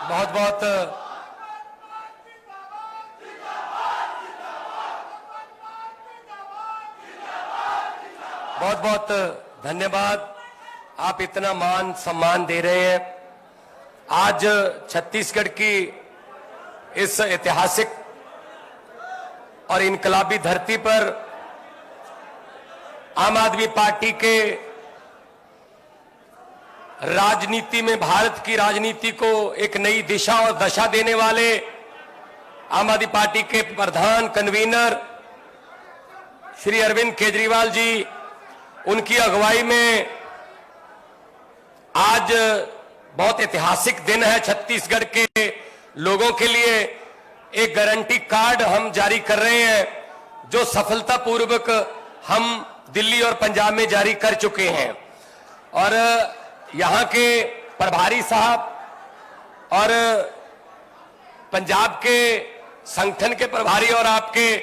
बहुत बहुत बहुत बहुत धन्यवाद। आप इतना मान सम्मान दे रहे हैं। आज छत्तीसगढ़ की इस ऐतिहासिक और इनकलाबी धरती पर आम आदमी पार्टी के राजनीति में, भारत की राजनीति को एक नई दिशा और दशा देने वाले आम आदमी पार्टी के प्रधान कन्वीनर श्री अरविंद केजरीवाल जी, उनकी अगुवाई में आज बहुत ऐतिहासिक दिन है। छत्तीसगढ़ के लोगों के लिए एक गारंटी कार्ड हम जारी कर रहे हैं, जो सफलतापूर्वक हम दिल्ली और पंजाब में जारी कर चुके हैं। और यहां के प्रभारी साहब और पंजाब के संगठन के प्रभारी और आपके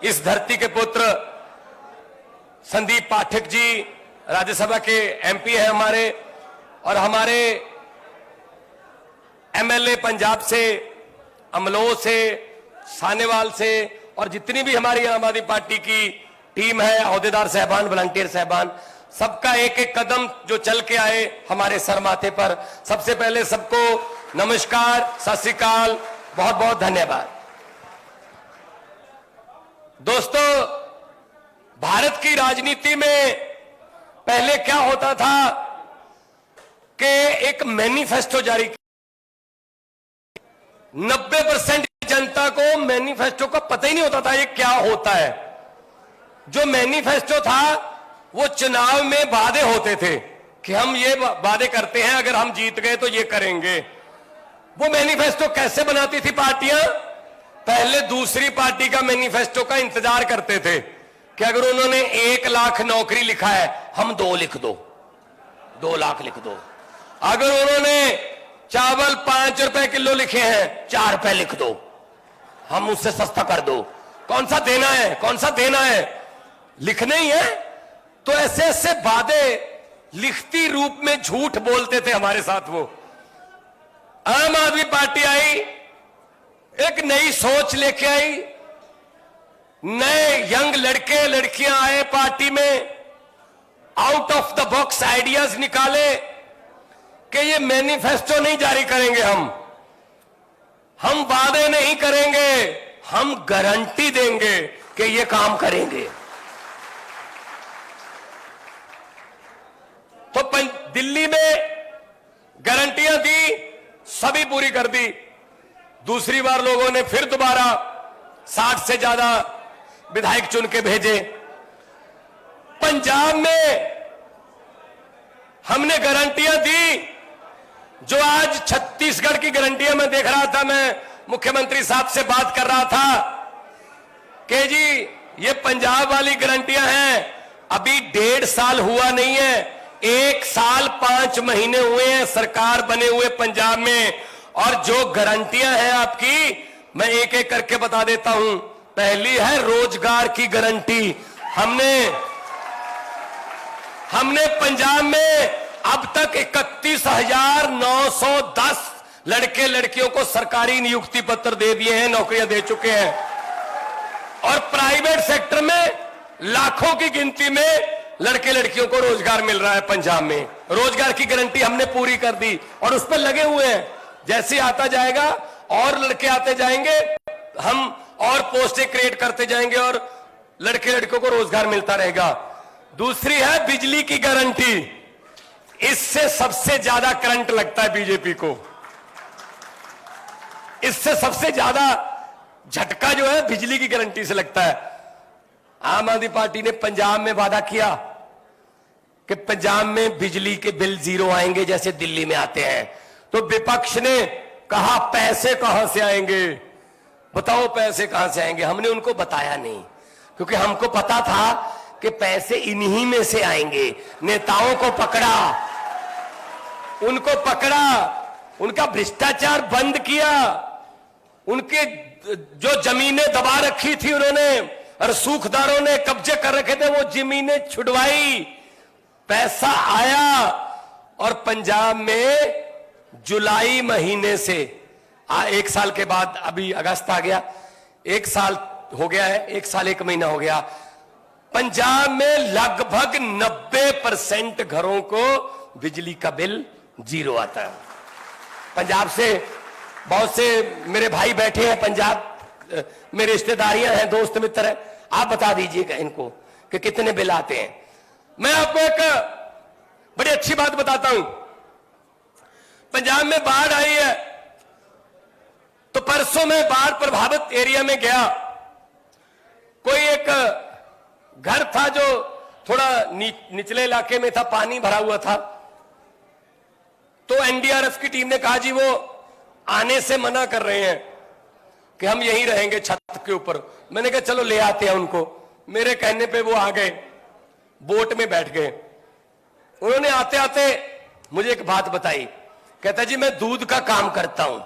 इस धरती के पुत्र संदीप पाठक जी राज्यसभा के एमपी हैं हमारे, और हमारे एमएलए पंजाब से, अमलोह से, सानेवाल से, और जितनी भी हमारी आम आदमी पार्टी की टीम है, अहदेदार साहबान, वॉलंटियर साहबान, सबका एक एक कदम जो चल के आए हमारे सर माथे पर, सबसे पहले सबको नमस्कार, सत श्री अकाल, बहुत बहुत धन्यवाद। दोस्तों, भारत की राजनीति में पहले क्या होता था कि एक मैनिफेस्टो जारी किया। 90% जनता को मैनिफेस्टो का पता ही नहीं होता था ये क्या होता है। जो मैनिफेस्टो था वो चुनाव में वादे होते थे कि हम ये वादे करते हैं, अगर हम जीत गए तो ये करेंगे। वो मैनिफेस्टो कैसे बनाती थी पार्टियां? पहले दूसरी पार्टी का मैनिफेस्टो का इंतजार करते थे कि अगर उन्होंने 1 लाख नौकरी लिखा है, हम 2 लिख दो, 2 लाख लिख दो। अगर उन्होंने चावल 5 रुपए किलो लिखे हैं, 4 रुपए लिख दो, हम उससे सस्ता कर दो। कौन सा देना है, कौन सा देना है, लिखने ही है। तो ऐसे ऐसे वादे लिखती रूप में झूठ बोलते थे हमारे साथ। वो आम आदमी पार्टी आई, एक नई सोच लेके आई, नए यंग लड़के लड़कियां आए पार्टी में, out of the box ideas निकाले कि ये मैनिफेस्टो नहीं जारी करेंगे, हम वादे नहीं करेंगे, हम गारंटी देंगे कि ये काम करेंगे। तो दिल्ली में गारंटियां दी, सभी पूरी कर दी। दूसरी बार लोगों ने फिर दोबारा 60 से ज्यादा विधायक चुन के भेजे। पंजाब में हमने गारंटियां दी, जो आज छत्तीसगढ़ की गारंटियां मैं देख रहा था। मैं मुख्यमंत्री साहब से बात कर रहा था कि जी ये पंजाब वाली गारंटियां हैं, अभी 1.5 साल हुआ नहीं है, 1 साल 5 महीने हुए हैं सरकार बने हुए पंजाब में। और जो गारंटियां हैं आपकी, मैं एक एक करके बता देता हूं। पहली है रोजगार की गारंटी। हमने पंजाब में अब तक 31,910 लड़के लड़कियों को सरकारी नियुक्ति पत्र दे दिए हैं, नौकरियां दे चुके हैं। और प्राइवेट सेक्टर में लाखों की गिनती में लड़के लड़कियों को रोजगार मिल रहा है पंजाब में। रोजगार की गारंटी हमने पूरी कर दी और उस पर लगे हुए हैं। जैसे आता जाएगा और लड़के आते जाएंगे, हम और पोस्टें क्रिएट करते जाएंगे और लड़के लड़कियों को रोजगार मिलता रहेगा। दूसरी है बिजली की गारंटी। इससे सबसे ज्यादा करंट लगता है बीजेपी को, इससे सबसे ज्यादा झटका जो है बिजली की गारंटी से लगता है। आम आदमी पार्टी ने पंजाब में वादा किया कि पंजाब में बिजली के बिल 0 आएंगे जैसे दिल्ली में आते हैं। तो विपक्ष ने कहा पैसे कहां से आएंगे, बताओ पैसे कहां से आएंगे। हमने उनको बताया नहीं, क्योंकि हमको पता था कि पैसे इन्हीं में से आएंगे। नेताओं को पकड़ा, उनको पकड़ा, उनका भ्रष्टाचार बंद किया, उनके जो जमीनें दबा रखी थी उन्होंने और सूखदारों ने कब्जे कर रखे थे, वो जमीनें छुड़वाई, पैसा आया और पंजाब में जुलाई महीने से 1 साल के बाद, अभी अगस्त आ गया, 1 साल हो गया है, 1 साल 1 महीना हो गया, पंजाब में लगभग 90% घरों को बिजली का बिल 0 आता है। पंजाब से बहुत से मेरे भाई बैठे हैं, पंजाब मेरे रिश्तेदारियां हैं, दोस्त मित्र हैं, आप बता दीजिएगा इनको कि कितने बिल आते हैं। मैं आपको एक बड़ी अच्छी बात बताता हूं। पंजाब में बाढ़ आई है, तो परसों में बाढ़ प्रभावित एरिया में गया। कोई एक घर था जो थोड़ा निचले इलाके में था, पानी भरा हुआ था। तो एनडीआरएफ की टीम ने कहा जी वो आने से मना कर रहे हैं कि हम यहीं रहेंगे छत के ऊपर। मैंने कहा चलो ले आते हैं उनको। मेरे कहने पे वो आ गए, बोट में बैठ गए। उन्होंने आते आते मुझे एक बात बताई, कहता जी मैं दूध का काम करता हूं,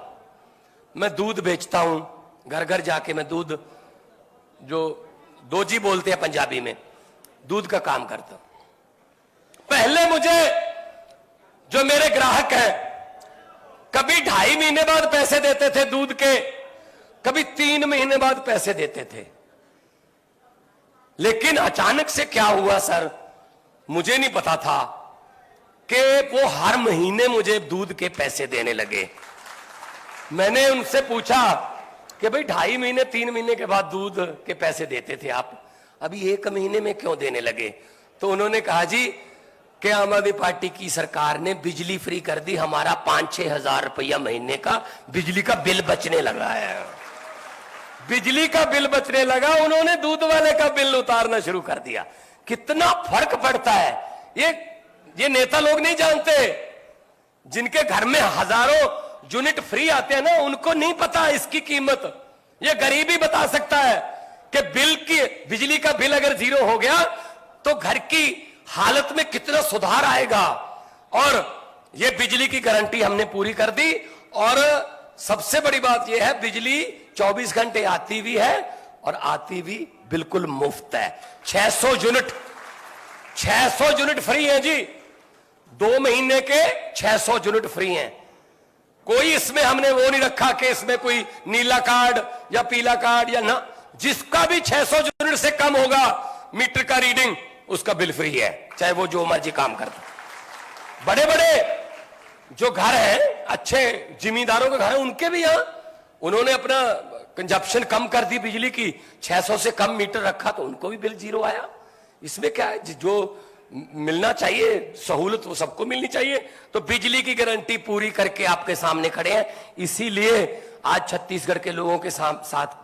मैं दूध बेचता हूं, घर घर जाके मैं दूध, जो दोजी बोलते हैं पंजाबी में, दूध का काम करता हूं। पहले मुझे जो मेरे ग्राहक हैं कभी 2.5 महीने बाद पैसे देते थे दूध के, कभी 3 महीने बाद पैसे देते थे। लेकिन अचानक से क्या हुआ सर, मुझे नहीं पता था कि वो हर महीने मुझे दूध के पैसे देने लगे। मैंने उनसे पूछा कि भाई 2.5 महीने 3 महीने के बाद दूध के पैसे देते थे आप, अभी 1 महीने में क्यों देने लगे? तो उन्होंने कहा जी कि आम आदमी पार्टी की सरकार ने बिजली फ्री कर दी, हमारा 5-6 हजार रुपया महीने का बिजली का बिल बचने लगा है। बिजली का बिल बचने लगा, उन्होंने दूध वाले का बिल उतारना शुरू कर दिया। कितना फर्क पड़ता है ये नेता लोग नहीं जानते। जिनके घर में हजारों यूनिट फ्री आते हैं ना, उनको नहीं पता इसकी कीमत। ये गरीब ही बता सकता है कि बिजली का बिल अगर 0 हो गया तो घर की हालत में कितना सुधार आएगा। और ये बिजली की गारंटी हमने पूरी कर दी। और सबसे बड़ी बात यह है, बिजली 24 घंटे आती भी है और आती भी बिल्कुल मुफ्त है। 600 यूनिट फ्री है जी, 2 महीने के 600 यूनिट फ्री हैं। कोई इसमें हमने वो नहीं रखा कि इसमें कोई नीला कार्ड या पीला कार्ड या ना, जिसका भी 600 यूनिट से कम होगा मीटर का रीडिंग, उसका बिल फ्री है, चाहे वो जो मर्जी काम करता। बड़े बड़े जो घर हैं, अच्छे जिम्मेदारों के घर हैं, उनके भी यहां उन्होंने अपना कंजप्शन कम कर दी बिजली की, 600 से कम मीटर रखा तो उनको भी बिल 0 आया। इसमें क्या है, जो मिलना चाहिए सहूलत वो सबको मिलनी चाहिए। तो बिजली की गारंटी पूरी करके आपके सामने खड़े हैं। इसीलिए आज छत्तीसगढ़ के लोगों के साथ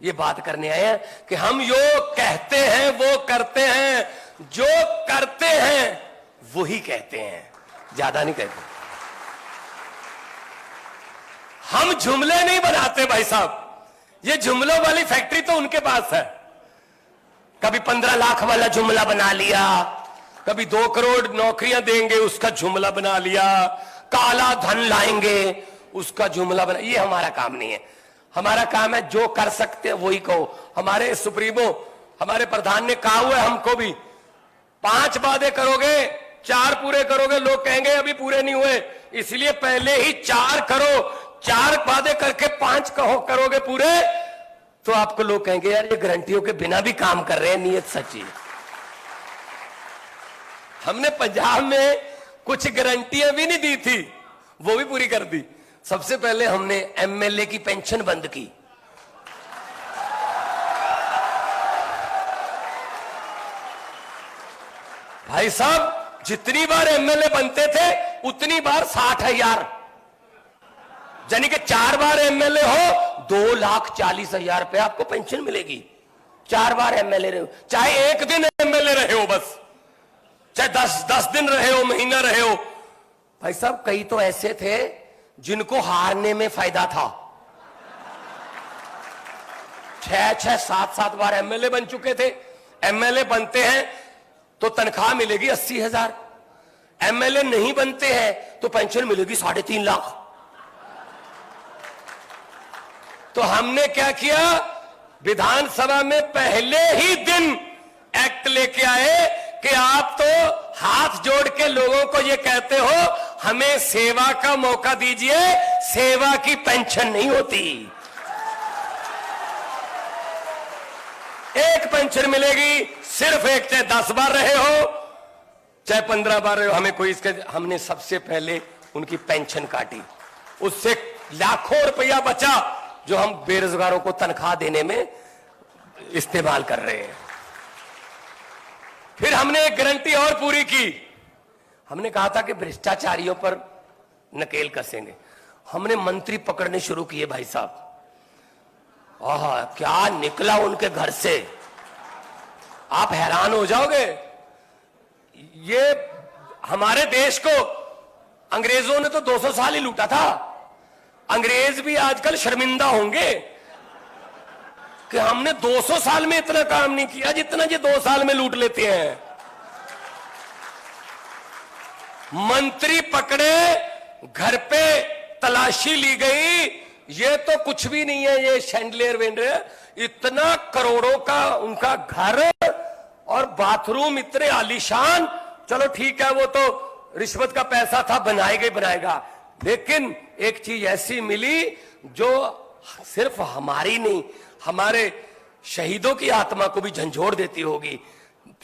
ये बात करने आए हैं कि हम जो कहते हैं वो करते हैं, जो करते हैं वही कहते हैं, ज्यादा नहीं कहते। हम जुमले नहीं बनाते भाई साहब, ये जुमलों वाली फैक्ट्री तो उनके पास है। कभी 15 लाख वाला जुमला बना लिया, कभी 2 करोड़ नौकरियां देंगे उसका जुमला बना लिया, काला धन लाएंगे उसका जुमला बना। ये हमारा काम नहीं है। हमारा काम है जो कर सकते हैं वही कहो। हमारे सुप्रीमो, हमारे प्रधान ने कहा हुआ है हमको भी, 5 वादे करोगे 4 पूरे करोगे, लोग कहेंगे अभी पूरे नहीं हुए, इसलिए पहले ही 4 करो। 4 वादे करके 5 करोगे पूरे, तो आपको लोग कहेंगे यार ये गारंटियों के बिना भी काम कर रहे हैं, नीयत सच्ची है। हमने पंजाब में कुछ गारंटियां भी नहीं दी थी, वो भी पूरी कर दी। सबसे पहले हमने एमएलए की पेंशन बंद की। भाई साहब जितनी बार एमएलए बनते थे उतनी बार 60,000, यानी कि 4 बार एमएलए हो 2,40,000 रुपए आपको पेंशन मिलेगी। 4 बार एमएलए रहे हो, चाहे 1 दिन एमएलए रहे हो, बस चाहे 10 दिन रहे हो, महीना रहे हो। भाई साहब कई तो ऐसे थे जिनको हारने में फायदा था। 6-6, 7-7 बार एमएलए बन चुके थे। एमएलए बनते हैं तो तनख्वाह मिलेगी 80,000, एमएलए नहीं बनते हैं तो पेंशन मिलेगी 3.5 लाख। तो हमने क्या किया, विधानसभा में पहले ही दिन एक्ट लेके आए कि आप तो हाथ जोड़ के लोगों को ये कहते हो हमें सेवा का मौका दीजिए, सेवा की पेंशन नहीं होती। एक पेंशन मिलेगी, सिर्फ एक, चाहे 10 बार रहे हो चाहे 15 बार रहे हो। हमें कोई इसके, हमने सबसे पहले उनकी पेंशन काटी, उससे लाखों रुपया बचा जो हम बेरोजगारों को तनख्वाह देने में इस्तेमाल कर रहे हैं। फिर हमने एक गारंटी और पूरी की, हमने कहा था कि भ्रष्टाचारियों पर नकेल कसेंगे। हमने मंत्री पकड़ने शुरू किए भाई साहब। क्या निकला उनके घर से, आप हैरान हो जाओगे। ये हमारे देश को अंग्रेजों ने तो 200 साल ही लूटा था। अंग्रेज भी आजकल शर्मिंदा होंगे कि हमने 200 साल में इतना काम नहीं किया जितना ये 2 साल में लूट लेते हैं। मंत्री पकड़े, घर पे तलाशी ली गई, ये तो कुछ भी नहीं है, ये शैंडलियर वेंडर, इतना करोड़ों का उनका घर और बाथरूम इतने आलीशान। चलो ठीक है, वो तो रिश्वत का पैसा था, बनाएगा, लेकिन एक चीज ऐसी मिली जो सिर्फ हमारी नहीं, हमारे शहीदों की आत्मा को भी झंझोड़ देती होगी।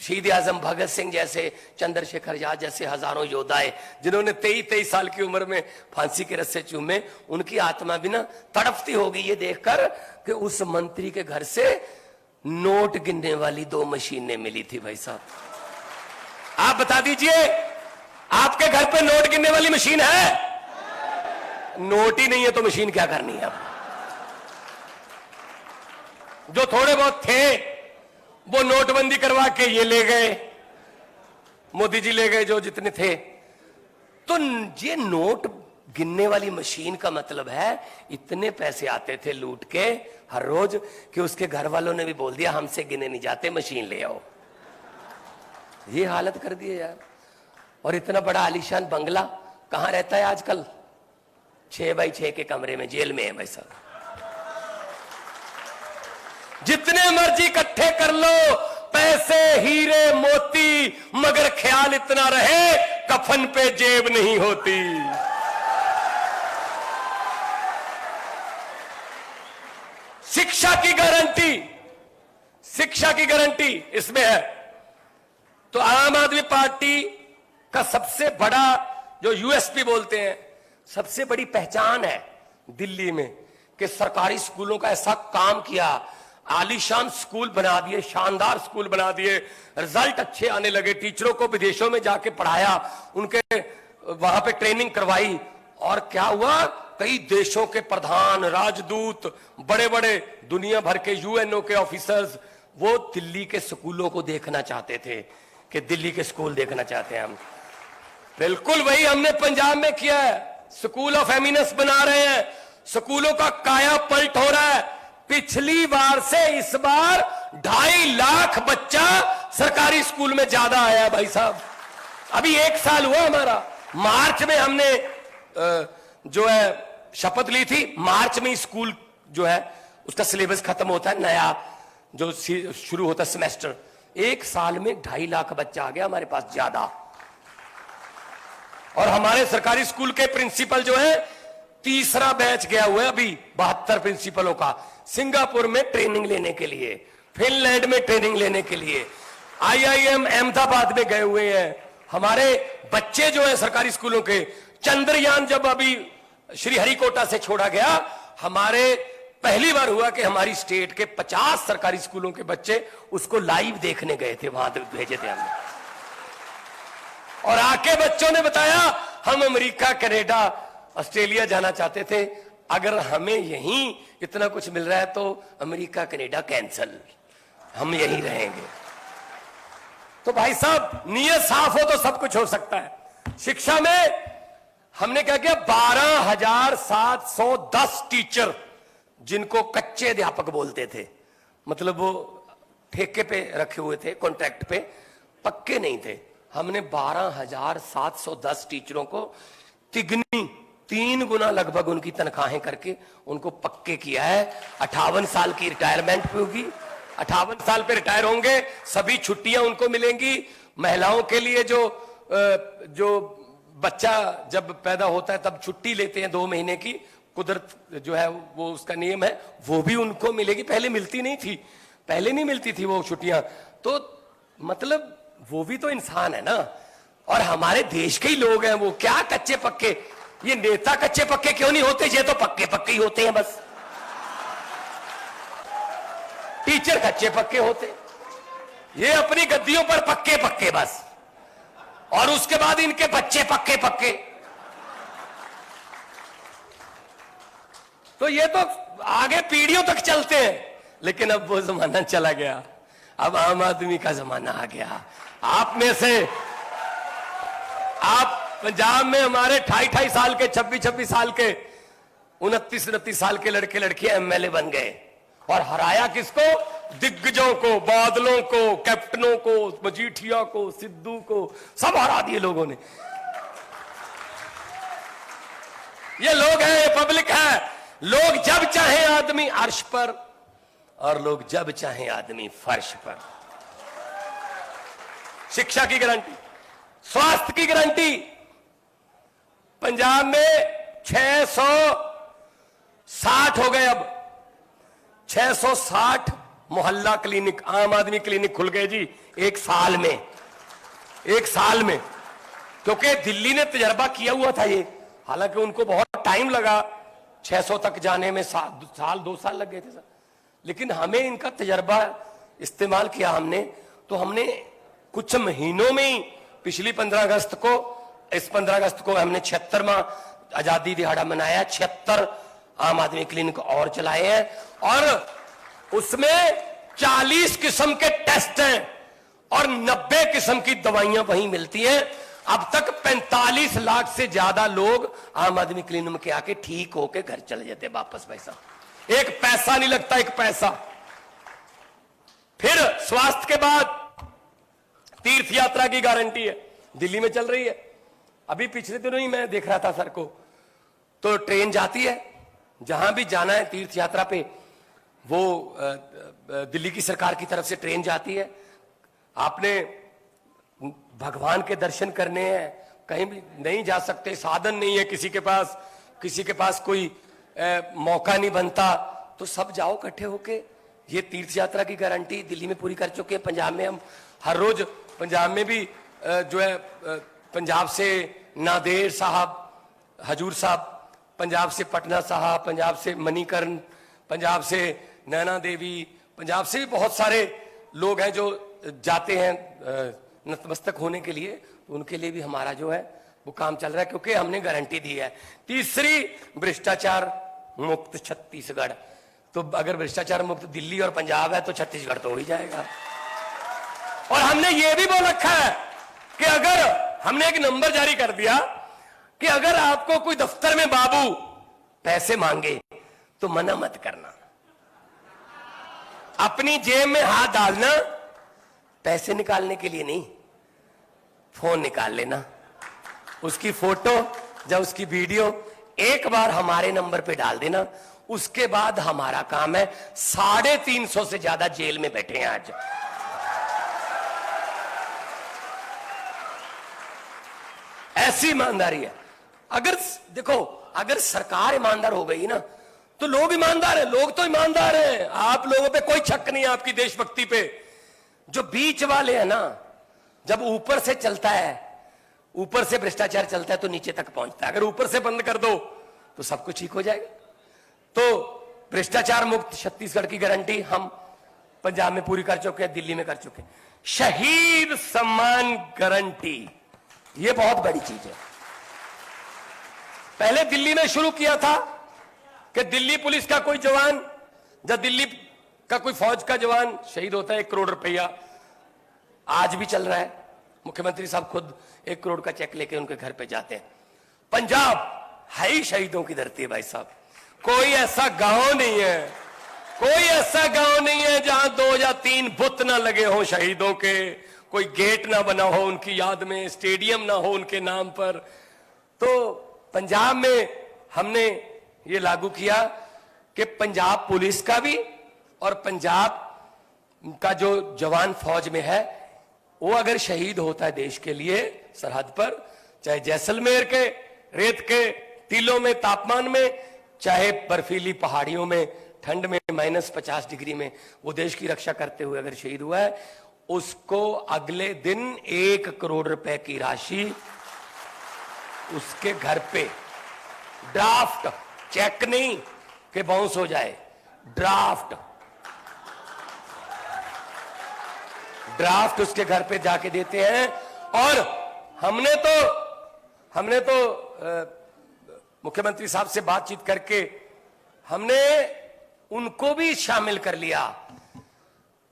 शहीद आजम भगत सिंह जैसे, चंद्रशेखर आजाद जैसे हजारों योद्धाएं जिन्होंने 23 साल की उम्र में फांसी के रस्से चूमे, उनकी आत्मा भी ना तड़पती होगी ये देखकर कि उस मंत्री के घर से नोट गिनने वाली 2 मशीनें मिली थी। भाई साहब आप बता दीजिए, आपके घर पे नोट गिनने वाली मशीन है? नोट ही नहीं है तो मशीन क्या करनी है? जो थोड़े बहुत थे वो नोटबंदी करवा के ये ले गए, मोदी जी ले गए जो जितने थे। तो ये नोट गिनने वाली मशीन का मतलब है इतने पैसे आते थे लूट के हर रोज कि उसके घर वालों ने भी बोल दिया हमसे गिने नहीं जाते, मशीन ले आओ। ये हालत कर दी है यार। और इतना बड़ा आलीशान बंगला कहां रहता है आजकल? 6 बाई 6 के कमरे में, जेल में है भाई साहब। जितने मर्जी इकट्ठे कर लो पैसे, हीरे मोती, मगर ख्याल इतना रहे कफन पे जेब नहीं होती। शिक्षा की गारंटी, शिक्षा की गारंटी इसमें है। तो आम आदमी पार्टी का सबसे बड़ा जो यूएसपी बोलते हैं, सबसे बड़ी पहचान है दिल्ली में कि सरकारी स्कूलों का ऐसा काम किया, आलीशान स्कूल बना दिए, शानदार स्कूल बना दिए, रिजल्ट अच्छे आने लगे, टीचरों को विदेशों में जाके पढ़ाया, उनके वहां पे ट्रेनिंग करवाई। और क्या हुआ, कई देशों के प्रधान, राजदूत, बड़े बड़े दुनिया भर के यूएनओ के ऑफिसर्स वो दिल्ली के स्कूलों को देखना चाहते थे कि दिल्ली के स्कूल देखना चाहते हैं हम। बिल्कुल वही हमने पंजाब में किया है, स्कूल ऑफ एमिनेंस बना रहे हैं, स्कूलों का काया पलट हो रहा है। पिछली बार से इस बार 2.5 लाख बच्चा सरकारी स्कूल में ज्यादा आया है भाई साहब। अभी 1 साल हुआ हमारा, मार्च में हमने जो है शपथ ली थी, मार्च में स्कूल जो है उसका सिलेबस खत्म होता है, नया जो शुरू होता है सेमेस्टर। 1 साल में 2.5 लाख बच्चा आ गया हमारे पास ज्यादा। और हमारे सरकारी स्कूल के प्रिंसिपल जो है, 3रा बैच गया हुआ है अभी 72 प्रिंसिपलों का, सिंगापुर में ट्रेनिंग लेने के लिए, फिनलैंड में ट्रेनिंग लेने के लिए, IIM अहमदाबाद में गए हुए हैं। हमारे बच्चे जो है सरकारी स्कूलों के, चंद्रयान जब अभी श्रीहरिकोटा से छोड़ा गया, हमारे पहली बार हुआ कि हमारी स्टेट के 50 सरकारी स्कूलों के बच्चे उसको लाइव देखने गए थे, वहां तक भेजे थे हमने। और आके बच्चों ने बताया हम अमेरिका, कनाडा, ऑस्ट्रेलिया जाना चाहते थे, अगर हमें यहीं इतना कुछ मिल रहा है तो अमेरिका कनाडा कैंसल, हम यहीं रहेंगे। तो भाई साहब नीयत साफ हो तो सब कुछ हो सकता है। शिक्षा में हमने क्या किया, 12,710 टीचर जिनको कच्चे अध्यापक बोलते थे, मतलब वो ठेके पे रखे हुए थे, कॉन्ट्रैक्ट पे, पक्के नहीं थे, हमने 12,710 टीचरों को तिगनी 3 गुना लगभग उनकी तनख्वाहें करके उनको पक्के किया है। 58 साल की रिटायरमेंट पे होगी, 58 साल पे रिटायर होंगे, सभी छुट्टियां उनको मिलेंगी। महिलाओं के लिए जो बच्चा जब पैदा होता है तब छुट्टी लेते हैं 2 महीने की, कुदरत जो है वो उसका नियम है, वो भी उनको मिलेगी। पहले मिलती नहीं थी, पहले नहीं मिलती थी वो छुट्टियां। तो मतलब वो भी तो इंसान है ना, और हमारे देश के ही लोग हैं वो, क्या कच्चे पक्के। ये नेता कच्चे पक्के क्यों नहीं होते, ये तो पक्के पक्के ही होते हैं बस। टीचर कच्चे पक्के होते, ये अपनी गद्दियों पर पक्के पक्के बस, और उसके बाद इनके बच्चे पक्के पक्के। तो ये तो आगे पीढ़ियों तक चलते हैं। लेकिन अब वो जमाना चला गया, अब आम आदमी का जमाना आ गया। आप में से, आप पंजाब में हमारे 28 साल के, 26 साल के, 29 साल के लड़के लड़कियां एमएलए बन गए, और हराया किसको? दिग्गजों को, बादलों को, कैप्टनों को, मजीठिया को, सिद्धू को, सब हरा दिए लोगों ने। ये लोग हैं, ये पब्लिक है। लोग जब चाहे आदमी अर्श पर, और लोग जब चाहे आदमी फर्श पर। शिक्षा की गारंटी, स्वास्थ्य की गारंटी। पंजाब में 660 हो गए, अब 660 मोहल्ला क्लिनिक, आम आदमी क्लिनिक खुल गए जी एक साल में, एक साल में। क्योंकि दिल्ली ने तजर्बा किया हुआ था ये, हालांकि उनको बहुत टाइम लगा 600 तक जाने में, साल 2 साल लग गए थे सर। लेकिन हमें इनका तजर्बा इस्तेमाल किया हमने, तो हमने कुछ महीनों में ही, पिछली 15 अगस्त को, इस 15 अगस्त को हमने 76वां आजादी दिहाड़ा मनाया, 76 आम आदमी क्लिनिक और चलाए हैं, और उसमें 40 किस्म के टेस्ट हैं और 90 किस्म की दवाइयां वहीं मिलती हैं। अब तक 45 लाख से ज्यादा लोग आम आदमी क्लिनिक में आके ठीक होके घर चले जाते वापस। पैसा, एक पैसा नहीं लगता, एक पैसा। फिर स्वास्थ्य के बाद तीर्थ यात्रा की गारंटी है, दिल्ली में चल रही है। अभी पिछले दिनों ही मैं देख रहा था सर को, तो ट्रेन जाती है, जहां भी जाना है तीर्थ यात्रा पे, वो दिल्ली की सरकार की तरफ से ट्रेन जाती है। आपने भगवान के दर्शन करने हैं, कहीं भी नहीं जा सकते, साधन नहीं है किसी के पास कोई मौका नहीं बनता, तो सब जाओ इकट्ठे होके। ये तीर्थ यात्रा की गारंटी दिल्ली में पूरी कर चुके हैं। पंजाब में हम हर रोज, पंजाब में भी जो है, पंजाब से नादेर साहब, हजूर साहब, पंजाब से पटना साहब, पंजाब से मणिकर्ण, पंजाब से नैना देवी, पंजाब से भी बहुत सारे लोग हैं जो जाते हैं नतमस्तक होने के लिए। तो उनके लिए भी हमारा जो है वो काम चल रहा है, क्योंकि हमने गारंटी दी है। तीसरी, भ्रष्टाचार मुक्त छत्तीसगढ़। तो अगर भ्रष्टाचार मुक्त दिल्ली और पंजाब है तो छत्तीसगढ़ तो हो ही जाएगा। और हमने ये भी बोल रखा है कि अगर, हमने एक नंबर जारी कर दिया कि अगर आपको कोई दफ्तर में बाबू पैसे मांगे तो मना मत करना, अपनी जेब में हाथ डालना, पैसे निकालने के लिए नहीं, फोन निकाल लेना, उसकी फोटो या उसकी वीडियो एक बार हमारे नंबर पे डाल देना। उसके बाद हमारा काम है। 350 से ज्यादा जेल में बैठे हैं आज। ऐसी ईमानदारी है। अगर देखो, अगर सरकार ईमानदार हो गई ना, तो लोग ईमानदार हैं, लोग तो ईमानदार हैं। आप लोगों पे कोई शक नहीं है, आपकी देशभक्ति पे। जो बीच वाले हैं ना, जब ऊपर से चलता है, ऊपर से भ्रष्टाचार चलता है तो नीचे तक पहुंचता है। अगर ऊपर से बंद कर दो तो सब कुछ ठीक हो जाएगा। तो भ्रष्टाचार मुक्त छत्तीसगढ़ की गारंटी हम पंजाब में पूरी कर चुके हैं, दिल्ली में कर चुके हैं। शहीद सम्मान गारंटी, यह बहुत बड़ी चीज है। पहले दिल्ली में शुरू किया था कि दिल्ली पुलिस का कोई जवान, जब दिल्ली का कोई फौज का जवान शहीद होता है, 1 करोड़ रुपया आज भी चल रहा है। मुख्यमंत्री साहब खुद 1 करोड़ का चेक लेके उनके घर पे जाते हैं। पंजाब है ही शहीदों की धरती है भाई साहब। कोई ऐसा गांव नहीं है, कोई ऐसा गांव नहीं है जहां 2 या 3 बुत ना लगे हो शहीदों के, कोई गेट ना बना हो उनकी याद में, स्टेडियम ना हो उनके नाम पर। तो पंजाब में हमने ये लागू किया कि पंजाब पुलिस का भी और पंजाब का जो जवान फौज में है, वो अगर शहीद होता है देश के लिए सरहद पर, चाहे जैसलमेर के रेत के टीलों में तापमान में, चाहे बर्फीली पहाड़ियों में ठंड में -50 डिग्री में, वो देश की रक्षा करते हुए अगर शहीद हुआ है, उसको अगले दिन 1 करोड़ रुपए की राशि उसके घर पे, ड्राफ्ट, चेक नहीं कि बाउंस हो जाए, ड्राफ्ट उसके घर पे जाके देते हैं। और हमने तो मुख्यमंत्री साहब से बातचीत करके हमने उनको भी शामिल कर लिया।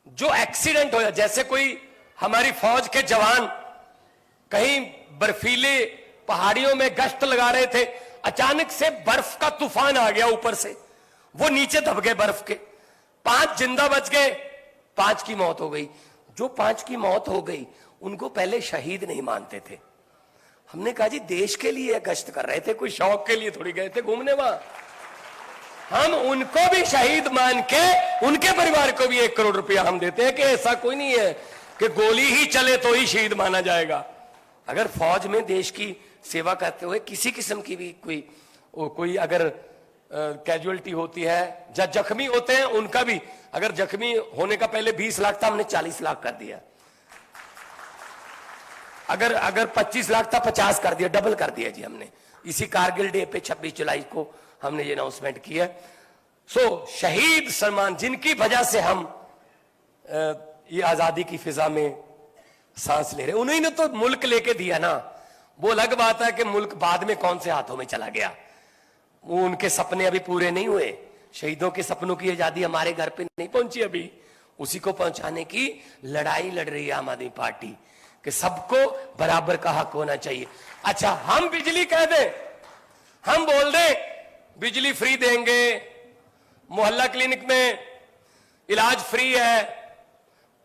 जो एक्सीडेंट हो, जैसे कोई हमारी फौज के जवान कहीं बर्फीले पहाड़ियों में गश्त लगा रहे थे, अचानक से बर्फ का तूफान आ गया ऊपर से, वो नीचे दब गए बर्फ के, 5 जिंदा बच गए, 5 की मौत हो गई। जो 5 की मौत हो गई उनको पहले शहीद नहीं मानते थे। हमने कहा जी देश के लिए गश्त कर रहे थे, कोई शौक के लिए थोड़ी गए थे घूमने वहां। हम उनको भी शहीद मान के उनके परिवार को भी 1 करोड़ रुपया हम देते हैं कि ऐसा कोई नहीं है कि गोली ही चले तो ही शहीद माना जाएगा। अगर फौज में देश की सेवा करते हुए किसी किस्म की भी कोई अगर कैजुअलिटी होती है, जख्मी होते हैं उनका भी, अगर जख्मी होने का पहले 20 लाख था, हमने 40 लाख कर दिया। अगर 25 लाख था, 50 कर दिया, डबल कर दिया जी हमने। इसी कारगिल डे पे 26 जुलाई को हमने ये अनाउंसमेंट किया। शहीद सम्मान, जिनकी वजह से हम ये आजादी की फिजा में सांस ले रहे, उन्होंने तो मुल्क लेके दिया ना। वो अलग बात है कि मुल्क बाद में कौन से हाथों में चला गया, वो उनके सपने अभी पूरे नहीं हुए। शहीदों के सपनों की आजादी हमारे घर पे नहीं पहुंची अभी, उसी को पहुंचाने की लड़ाई लड़ रही है आम आदमी पार्टी कि सबको बराबर का हक होना चाहिए। अच्छा, हम बिजली कह दें, हम बोल दें बिजली फ्री देंगे, मोहल्ला क्लिनिक में इलाज फ्री है,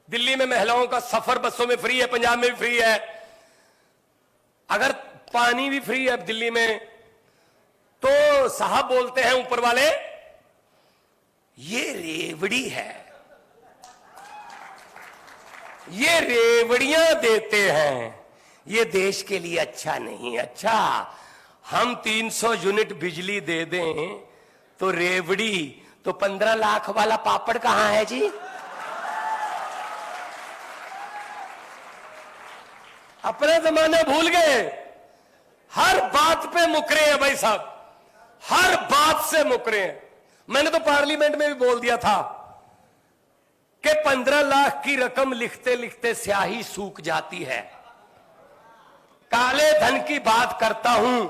दिल्ली में महिलाओं का सफर बसों में फ्री है, पंजाब में भी फ्री है, अगर पानी भी फ्री है दिल्ली में, तो साहब बोलते हैं ऊपर वाले ये रेवड़ी है, ये रेवड़ियां देते हैं, ये देश के लिए अच्छा नहीं। अच्छा, हम 300 यूनिट बिजली दे दें तो रेवड़ी, तो 15 लाख वाला पापड़ कहां है जी? अपना जमाना भूल गए, हर बात पे मुकरे हैं भाई साहब, हर बात से मुकरे हैं। मैंने तो पार्लियामेंट में भी बोल दिया था कि 15 लाख की रकम लिखते लिखते स्याही सूख जाती है। काले धन की बात करता हूं,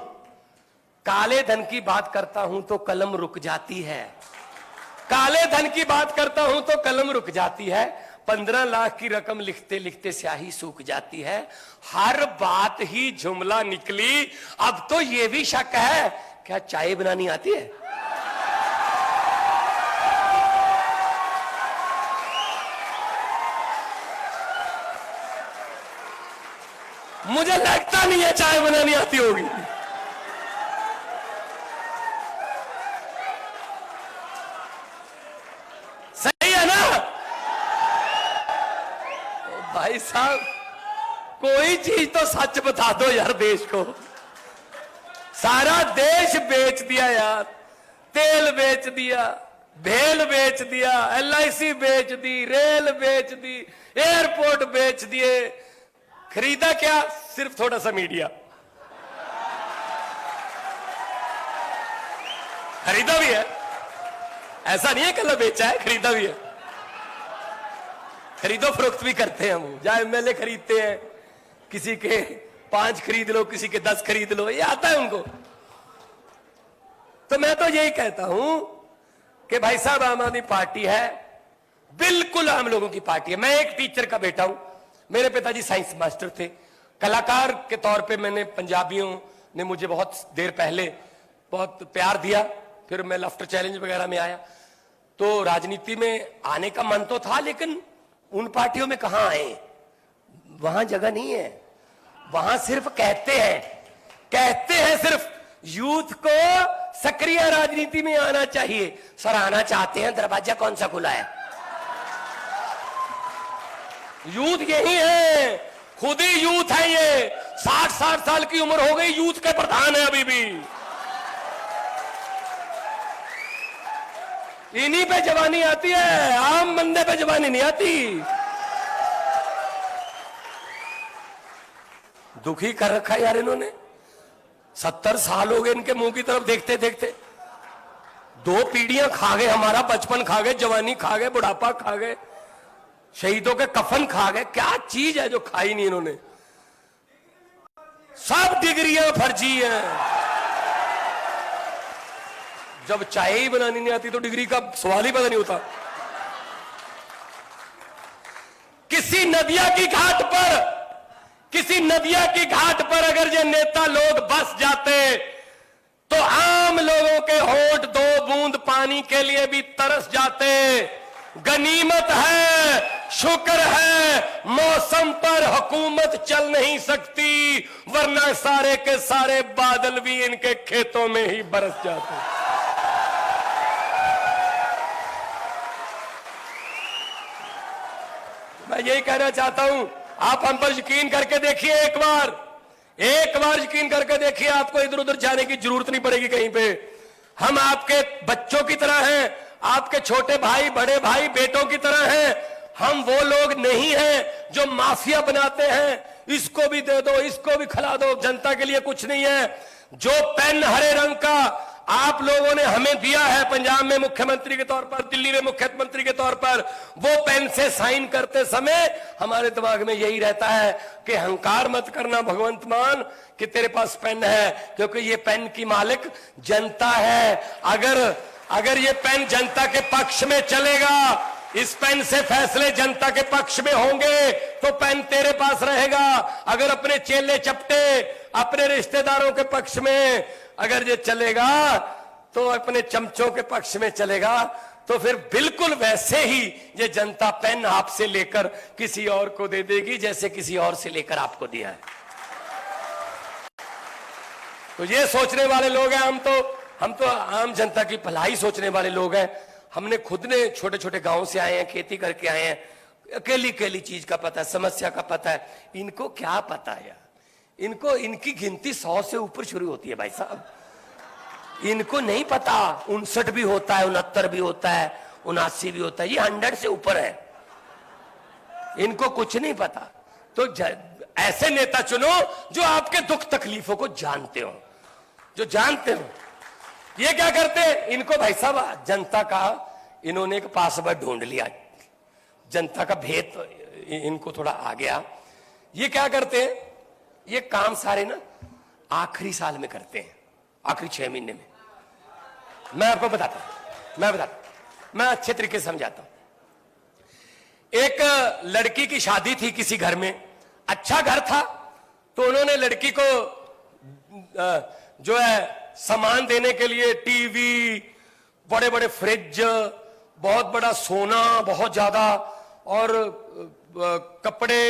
काले धन की बात करता हूं तो कलम रुक जाती है, काले धन की बात करता हूं तो कलम रुक जाती है। 15 लाख की रकम लिखते लिखते स्याही सूख जाती है। हर बात ही जुमला निकली। अब तो यह भी शक है, क्या चाय बनानी आती है? मुझे लगता नहीं है चाय बनानी आती होगी। सही है ना भाई साहब? कोई चीज तो सच बता दो यार देश को। सारा देश बेच दिया यार, तेल बेच दिया, भेल बेच दिया, LIC बेच दी, रेल बेच दी, एयरपोर्ट बेच दिए। खरीदा क्या? सिर्फ थोड़ा सा मीडिया। खरीदा भी है, ऐसा नहीं है कल बेचा है, खरीदा भी है। खरीदो फरोख्त भी करते हैं वो, जहां MLA खरीदते हैं, किसी के 5 खरीद लो, किसी के 10 खरीद लो, ये आता है उनको। तो मैं तो यही कहता हूं कि भाई साहब आम आदमी पार्टी है, बिल्कुल आम लोगों की पार्टी है। मैं एक टीचर का बेटा हूं, मेरे पिताजी साइंस मास्टर थे। कलाकार के तौर पे मैंने, पंजाबियों ने मुझे बहुत देर पहले बहुत प्यार दिया, फिर मैं लाफ्टर चैलेंज वगैरह में आया। तो राजनीति में आने का मन तो था, लेकिन उन पार्टियों में कहां आए, वहां जगह नहीं है। वहां सिर्फ कहते हैं सिर्फ यूथ को सक्रिय राजनीति में आना चाहिए। सर आना चाहते हैं, दरवाजा कौन सा खुला है? यूथ यही है, खुद ही यूथ है ये, 60-60 साल की उम्र हो गई, यूथ के प्रधान है अभी भी। इन्हीं पे जवानी आती है, आम बंदे पे जवानी नहीं आती। दुखी कर रखा यार इन्होंने, 70 साल हो गए इनके मुंह की तरफ देखते देखते। 2 पीढ़ियां खा गए, हमारा बचपन खा गए, जवानी खा गए, बुढ़ापा खा गए, शहीदों के कफन खा गए। क्या चीज है जो खाई नहीं इन्होंने? सब डिग्रियां फर्जी हैं। जब चाय ही बनानी नहीं आती तो डिग्री का सवाल ही पता नहीं होता। किसी नदिया की घाट पर अगर ये नेता लोग बस जाते तो आम लोगों के होठ 2 बूंद पानी के लिए भी तरस जाते। गनीमत है, शुक्र है, मौसम पर हुकूमत चल नहीं सकती, वरना सारे के सारे बादल भी इनके खेतों में ही बरस जाते। मैं यही कहना चाहता हूं, आप हम पर यकीन करके देखिए, एक बार यकीन करके देखिए, आपको इधर उधर जाने की जरूरत नहीं पड़ेगी कहीं पे। हम आपके बच्चों की तरह हैं, आपके छोटे भाई, बड़े भाई, बेटों की तरह हैं। हम वो लोग नहीं हैं जो माफिया बनाते हैं, इसको भी दे दो, इसको भी खिला दो, जनता के लिए कुछ नहीं है। जो पेन हरे रंग का आप लोगों ने हमें दिया है पंजाब में मुख्यमंत्री के तौर पर, दिल्ली में मुख्यमंत्री के तौर पर, वो पेन से साइन करते समय हमारे दिमाग में यही रहता है कि अहंकार मत करना भगवंत मान कि तेरे पास पेन है, क्योंकि ये पेन की मालिक जनता है। अगर ये पेन जनता के पक्ष में चलेगा, इस पेन से फैसले जनता के पक्ष में होंगे, तो पेन तेरे पास रहेगा। अगर अपने चेले चपटे, अपने रिश्तेदारों के पक्ष में अगर ये चलेगा, तो अपने चमचों के पक्ष में चलेगा, तो फिर बिल्कुल वैसे ही ये जनता पेन आपसे लेकर किसी और को दे देगी, जैसे किसी और से लेकर आपको दिया है। तो ये सोचने वाले लोग हैं, हम तो आम जनता की भलाई सोचने वाले लोग हैं। हमने खुद ने छोटे छोटे गांव से आए हैं, खेती करके आए हैं, अकेली चीज का पता है, समस्या का पता है। इनको क्या पता है यार? इनकी गिनती 100 से ऊपर शुरू होती है भाई साहब। इनको नहीं पता 59 भी होता है, 69 भी होता है, 79 भी होता है, ये 100 से ऊपर है। इनको कुछ नहीं पता। तो ऐसे नेता चुनो जो आपके दुख तकलीफों को जानते हो, जो जानते हो। ये क्या करते हैं? इनको भाई साहब जनता का इन्होंने एक पासवर्ड ढूंढ लिया, जनता का भेद इनको थोड़ा आ गया। ये क्या करते हैं? ये काम सारे ना आखिरी साल में करते हैं, आखिरी 6 महीने में। मैं आपको बताता हूं, मैं अच्छे तरीके से समझाता हूं। एक लड़की की शादी थी किसी घर में, अच्छा घर था, तो उन्होंने लड़की को जो है सामान देने के लिए टीवी, बड़े बड़े फ्रिज, बहुत बड़ा सोना, बहुत ज्यादा, और कपड़े,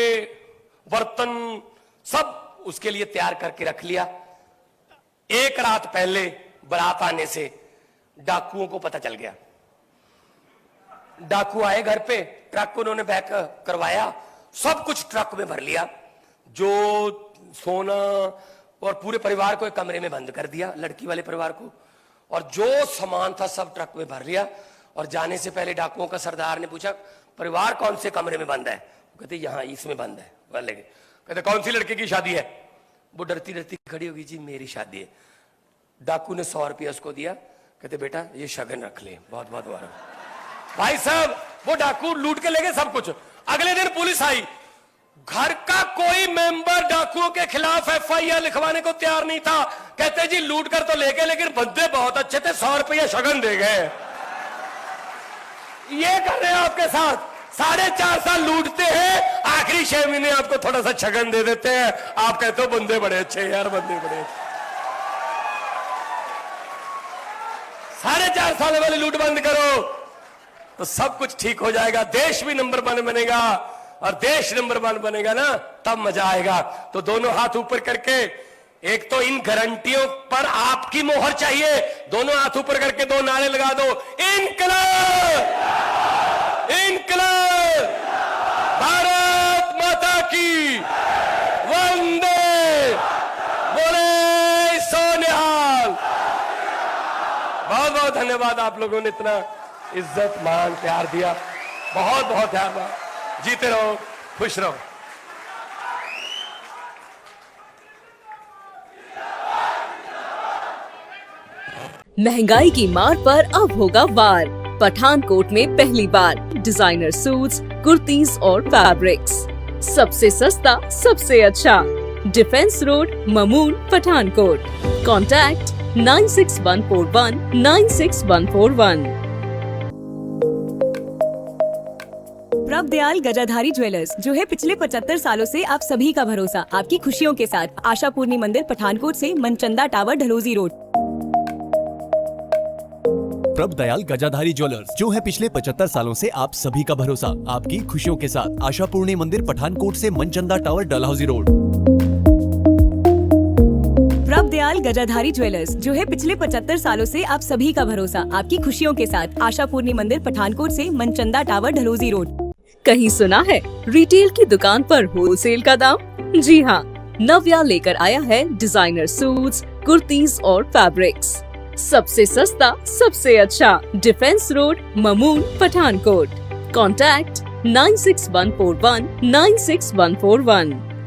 बर्तन, सब उसके लिए तैयार करके रख लिया। एक रात पहले बारात आने से डाकुओं को पता चल गया। डाकू आए घर पे, ट्रक उन्होंने बैक करवाया, सब कुछ ट्रक में भर लिया, जो सोना, और पूरे परिवार को एक कमरे में बंद कर दिया, लड़की वाले परिवार को, और जो सामान था सब ट्रक में भर लिया। और जाने से पहले डाकुओं का सरदार ने पूछा, परिवार कौन से कमरे में बंद है? कहते यहाँ इसमें बंद है। वाले कहते कौन सी लड़की की शादी है? वो डरती डरती खड़ी होगी, जी मेरी शादी है। डाकू ने 100 रुपया उसको दिया, कहते बेटा ये शगन रख ले, बहुत बहुत बार। भाई साहब वो डाकू लूट के ले गए सब कुछ। अगले दिन पुलिस आई, घर का कोई मेंबर डाकुओं के खिलाफ FIR लिखवाने को तैयार नहीं था। कहते जी लूट कर तो ले गए, लेकिन बंदे बहुत अच्छे थे, 100 रुपया शगन दे गए। ये कर रहे हैं आपके साथ, 4.5 साल लूटते हैं, आखिरी 6 महीने आपको थोड़ा सा शगन दे देते हैं। आप कहते हो बंदे बड़े अच्छे यार, बंदे बड़े अच्छे। 4.5 साल वाले लूट बंद करो तो सब कुछ ठीक हो जाएगा, देश भी नंबर 1 बनेगा, और देश नंबर 1 बनेगा ना, तब मजा आएगा। तो दोनों हाथ ऊपर करके, एक तो इन गारंटियों पर आपकी मोहर चाहिए, दोनों हाथ ऊपर करके 2 नारे लगा दो, इनकलाब, इनकलाब, भारत माता की वंदे बोले सोनिहाल। बहुत बहुत धन्यवाद, आप लोगों ने इतना इज्जत मान प्यार दिया, बहुत बहुत धन्यवाद। जीते रहो, खुश रहो। महंगाई की मार पर अब होगा वार। पठानकोट में पहली बार डिजाइनर सूट्स, कुर्तीज और फैब्रिक्स, सबसे सस्ता सबसे अच्छा। Defence road, Mamun, Pathankot. Contact 9614196141। Prabhdayal Gajadhari jewellers, जो है पिछले 75 सालों से आप सभी का भरोसा, आपकी खुशियों के साथ। आशापूर्णी मंदिर, पठानकोट से Manchanda tower, Dalhousie road. Prabhdayal Gajadhari jewellers, जो है पिछले 75 सालों से आप सभी का भरोसा, आपकी खुशियों के साथ। आशापूर्णी मंदिर, पठानकोट से Manchanda tower, Dalhousie road. Prabhdayal Gajadhari jewellers, जो है पिछले 75 सालों से आप सभी का भरोसा, आपकी खुशियों के साथ। आशापूर्णी मंदिर, पठानकोट से मनचंदा टावर, ढलोजी रोड। कहीं सुना है रिटेल की दुकान पर होलसेल का दाम? जी हाँ, नव्या लेकर आया है डिजाइनर सूट्स, कुर्तीज और फैब्रिक्स, सबसे सस्ता सबसे अच्छा। Defence road, Mamun, Pathankot. Contact 9614196141।